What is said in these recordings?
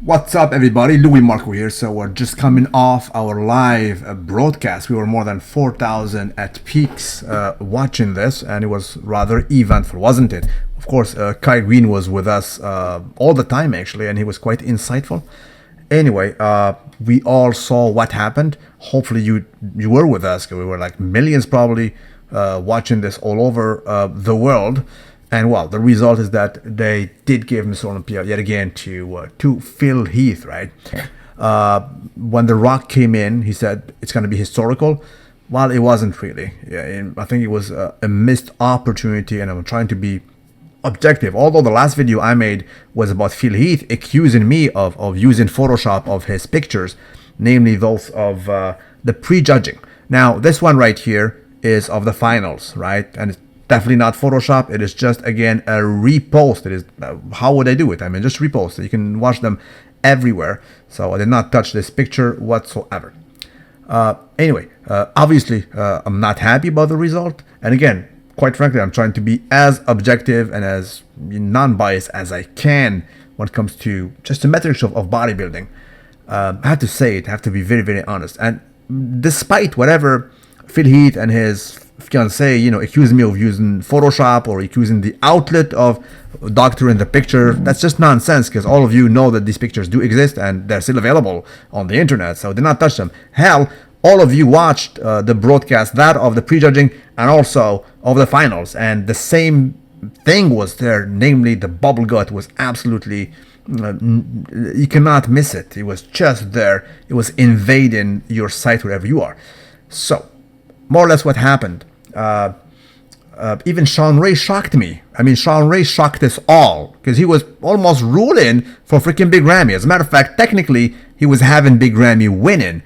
What's up, everybody? Louis Marco here. So we're just coming off our live broadcast. We were more than 4,000 at peaks watching this, and it was rather eventful, wasn't it? Of course, Kai Green was with us all the time, actually, and he was quite insightful. Anyway, we all saw what happened. Hopefully, you were with us, because we were like millions probably watching this all over the world. And well, the result is that they did give Miss Olympia yet again to Phil Heath, right? When The Rock came in, he said it's going to be historical. Well, it wasn't really. Yeah, I think it was a missed opportunity, and I'm trying to be objective. Although the last video I made was about Phil Heath accusing me of using Photoshop of his pictures, namely those of the prejudging. Now, this one right here is of the finals, right? And it's definitely not Photoshop. It is just, again, a repost. It is how would I do it? I mean, just repost. You can watch them everywhere. So I did not touch this picture whatsoever. Anyway, obviously, I'm not happy about the result. And again, quite frankly, I'm trying to be as objective and as non-biased as I can when it comes to just the metrics of bodybuilding. I have to say it. I have to be very, very honest. And despite whatever Phil Heath and his fiance, accusing me of using Photoshop or accusing the outlet of doctor in the picture, that's just nonsense, because all of you know that these pictures do exist and they're still available on the internet, so do not touch them. Hell, all of you watched the broadcast, that of the prejudging and also of the finals, and the same thing was there, namely the bubble gut was absolutely, you cannot miss it. It was just there. It was invading your sight wherever you are. So more or less what happened. Even Sean Ray shocked me. I mean, Sean Ray shocked us all, because he was almost ruling for freaking Big Ramy. As a matter of fact, technically, he was having Big Ramy winning.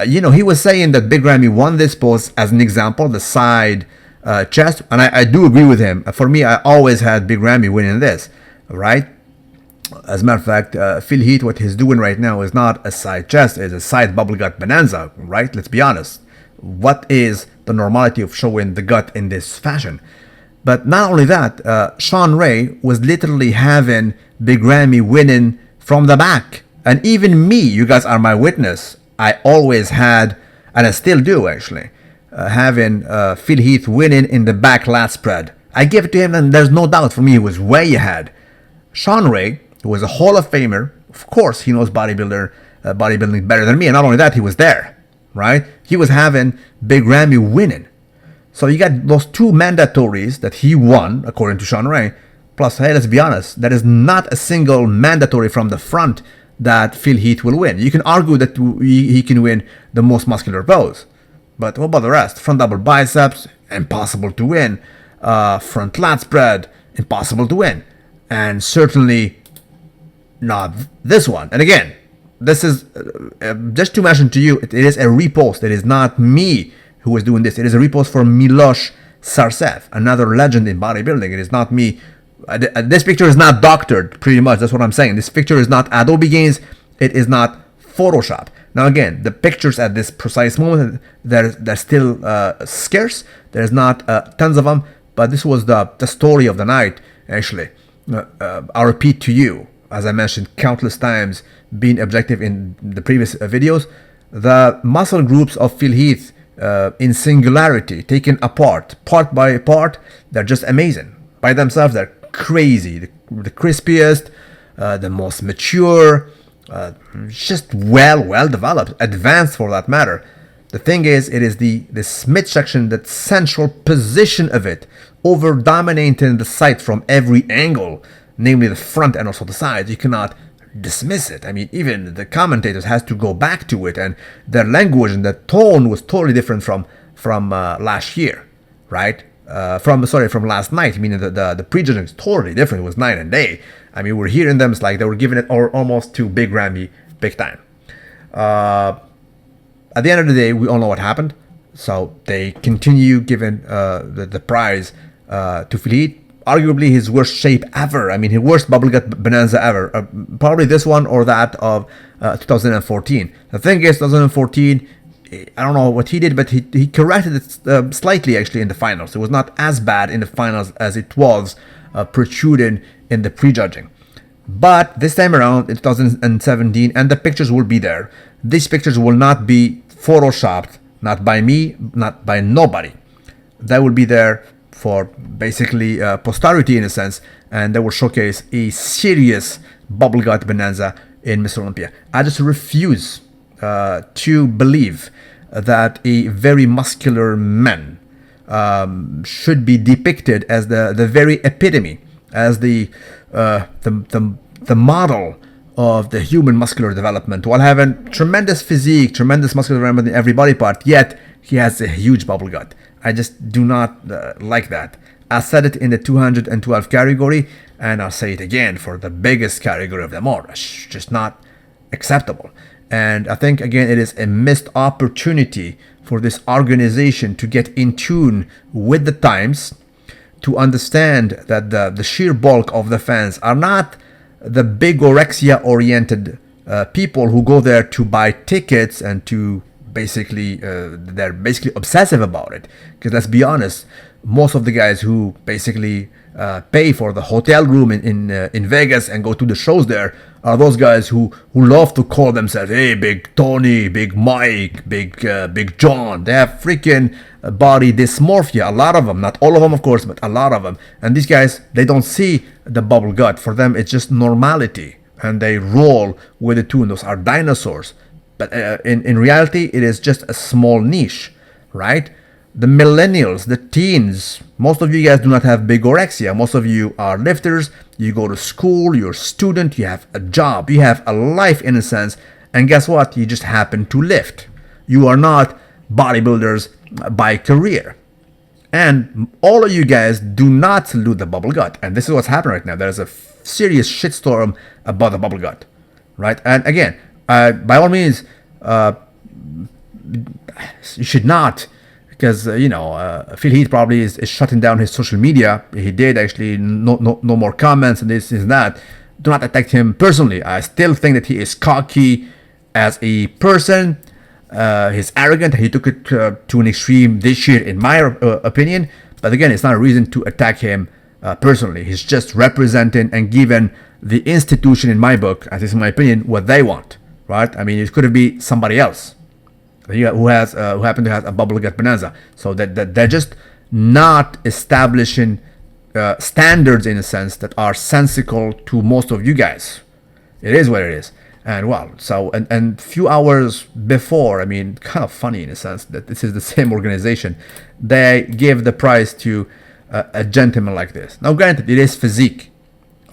He was saying that Big Ramy won this pose as an example, the side chest, and I do agree with him. For me, I always had Big Ramy winning this, right? As a matter of fact, Phil Heath, what he's doing right now is not a side chest, it's a side bubble gut bonanza, right? Let's be honest. What is the normality of showing the gut in this fashion? But not only that, Sean Ray was literally having Big Ramy winning from the back. And even me, you guys are my witness, I always had, and I still do actually, having Phil Heath winning in the back lat spread. I give it to him, and there's no doubt for me he was way ahead. Sean Ray, who was a Hall of Famer, of course he knows bodybuilding better than me, and not only that, he was there. Right? He was having Big Ramy winning. So you got those two mandatories that he won, according to Sean Ray. Plus, hey, let's be honest, there is not a single mandatory from the front that Phil Heath will win. You can argue that he can win the most muscular pose. But what about the rest? Front double biceps, impossible to win. Front lat spread, impossible to win. And certainly not this one. And again, this is, just to mention to you, it is a repost. It is not me who is doing this. It is a repost for Milosh Sarcev, another legend in bodybuilding. It is not me. This picture is not doctored, pretty much. That's what I'm saying. This picture is not Adobe Gains. It is not Photoshop. Now, again, the pictures at this precise moment, they're still scarce. There's not tons of them. But this was the story of the night, actually. I'll repeat to you, as I mentioned countless times, being objective in the previous videos, the muscle groups of Phil Heath in singularity, taken apart, part by part, they're just amazing. By themselves, they're crazy. The crispiest, the most mature, just well developed, advanced for that matter. The thing is, it is this midsection, that central position of it, over dominating the sight from every angle, namely the front and also the sides. You cannot dismiss it. I mean, even the commentators has to go back to it, and their language and their tone was totally different from last year, right? From last night. Meaning the prejudging is totally different. It was night and day. I mean, we're hearing them. It's like they were giving it almost to Big Ramy, big time. At the end of the day, we all know what happened. So they continue giving the prize to Phil Heath. Arguably his worst shape ever. I mean, his worst bubble gut bonanza ever. Probably this one or that of 2014. The thing is, 2014, I don't know what he did, but he corrected it slightly actually in the finals. It was not as bad in the finals as it was protruding in the prejudging. But this time around in 2017, and the pictures will be there, these pictures will not be photoshopped, not by me, not by nobody. That will be there for basically posterity in a sense, and they will showcase a serious bubble gut bonanza in Mr. Olympia. I just refuse to believe that a very muscular man should be depicted as the very epitome, as the model of the human muscular development, while having tremendous physique, tremendous muscular development in every body part, yet he has a huge bubble gut. I just do not like that. I said it in the 212 category, and I'll say it again for the biggest category of them all. It's just not acceptable. And I think, again, it is a missed opportunity for this organization to get in tune with the times, to understand that the sheer bulk of the fans are not the bigorexia-oriented people who go there to buy tickets and to basically, they're basically obsessive about it. Because let's be honest, most of the guys who basically pay for the hotel room in Vegas and go to the shows there are those guys who love to call themselves, hey, Big Tony, Big Mike, Big John. They have freaking body dysmorphia, a lot of them, not all of them of course, but a lot of them. And these guys, they don't see the bubble gut. For them, it's just normality, and they roll with the tune. Those are dinosaurs. But in reality, it is just a small niche, right? The millennials, the teens, most of you guys do not have bigorexia. Most of you are lifters. You go to school, you're a student, you have a job, you have a life in a sense. And guess what? You just happen to lift. You are not bodybuilders by career. And all of you guys do not salute the bubble gut. And this is what's happening right now. There's a serious shitstorm about the bubble gut, right? And again, by all means, you should not, because Phil Heath probably is shutting down his social media. He did actually, no more comments and this is that. Do not attack him personally. I still think that he is cocky as a person. He's arrogant. He took it to an extreme this year, in my opinion. But again, it's not a reason to attack him personally. He's just representing and giving the institution, in my book, at least in my opinion, what they want. Right? I mean, it could be somebody else who happened to have a bubble gut bonanza. So that they're just not establishing standards in a sense that are sensical to most of you guys. It is what it is. And well, so and few hours before, I mean, kind of funny in a sense that this is the same organization. They give the prize to a gentleman like this. Now, granted, it is physique,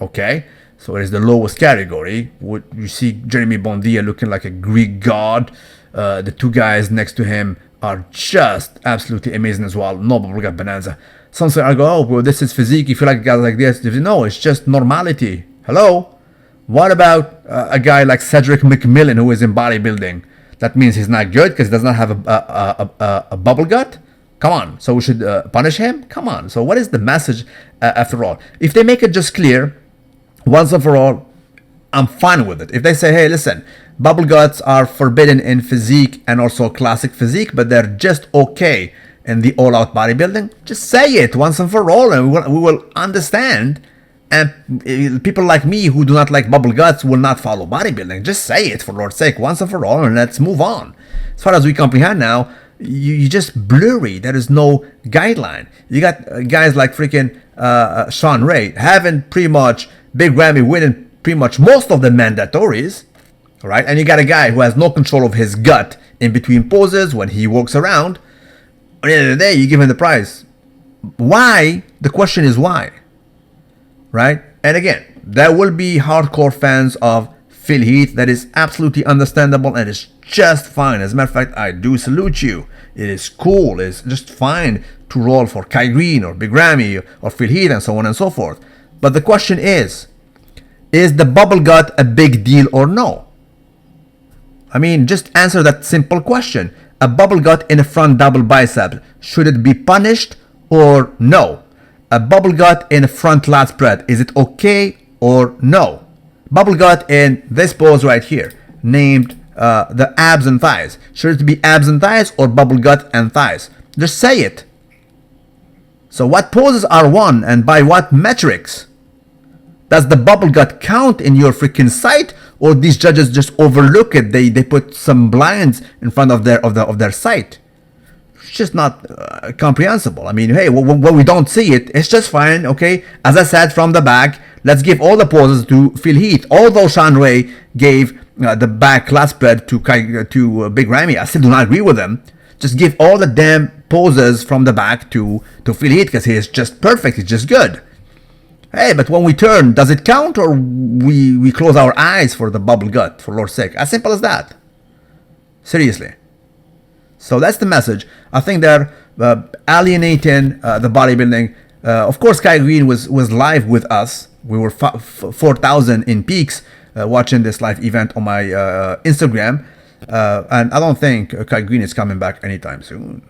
okay. So it is the lowest category. You see Jeremy Bondia looking like a Greek god. The two guys next to him are just absolutely amazing as well. No bubble gut bonanza. Some say, I go, oh, well, this is physique. You feel like guys like this. No, it's just normality. Hello? What about a guy like Cedric McMillan who is in bodybuilding? That means he's not good because he does not have a bubble gut? Come on. So we should punish him? Come on. So what is the message after all? If they make it just clear, once and for all, I'm fine with it. If they say, hey, listen, bubble guts are forbidden in physique and also classic physique, but they're just okay in the all-out bodybuilding, just say it once and for all, and we will understand. And people like me who do not like bubble guts will not follow bodybuilding. Just say it, for Lord's sake, once and for all, and let's move on. As far as we comprehend now, you just blurry. There is no guideline. You got guys like freaking Sean Ray having pretty much Big Ramy winning pretty much most of the mandatories, right? And you got a guy who has no control of his gut in between poses when he walks around. At the end of the day, you give him the prize. Why? The question is why, right? And again, there will be hardcore fans of Phil Heath. That is absolutely understandable and it's just fine. As a matter of fact, I do salute you. It is cool. It's just fine to roll for Kai Green or Big Ramy or Phil Heath and so on and so forth. But the question is the bubble gut a big deal or no? I mean, just answer that simple question. A bubble gut in a front double bicep, should it be punished or no? A bubble gut in a front lat spread, is it okay or no? Bubble gut in this pose right here, named the abs and thighs. Should it be abs and thighs or bubble gut and thighs? Just say it. So what poses are won and by what metrics? Does the bubble gut count in your freaking sight, or these judges just overlook it? They put some blinds in front of their sight. It's just not comprehensible. I mean, hey, when we don't see it, it's just fine, okay? As I said, from the back, let's give all the poses to feel heat. Although Sean Ray gave the back last spread to Big Ramy, I still do not agree with him. Just give all the damn poses from the back to feel heat, because he is just perfect. He's just good. Hey, but when we turn, does it count, or we close our eyes for the bubble gut, for Lord's sake? As simple as that. Seriously. So that's the message. I think they're alienating the bodybuilding. Of course, Kai Green was live with us. We were 4,000 in peaks watching this live event on my Instagram. And I don't think Kai Green is coming back anytime soon.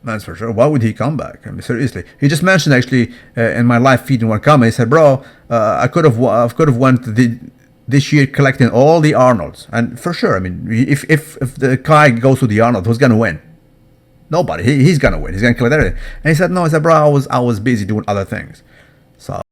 That's for sure. Why would he come back? I mean, seriously. He just mentioned actually in my live feed in one comment. He said, "Bro, I could have went this year collecting all the Arnolds." And for sure, I mean, if the Kai goes to the Arnold, who's gonna win? Nobody. He's gonna win. He's gonna collect everything. And he said, "No." I said, "Bro, I was busy doing other things." So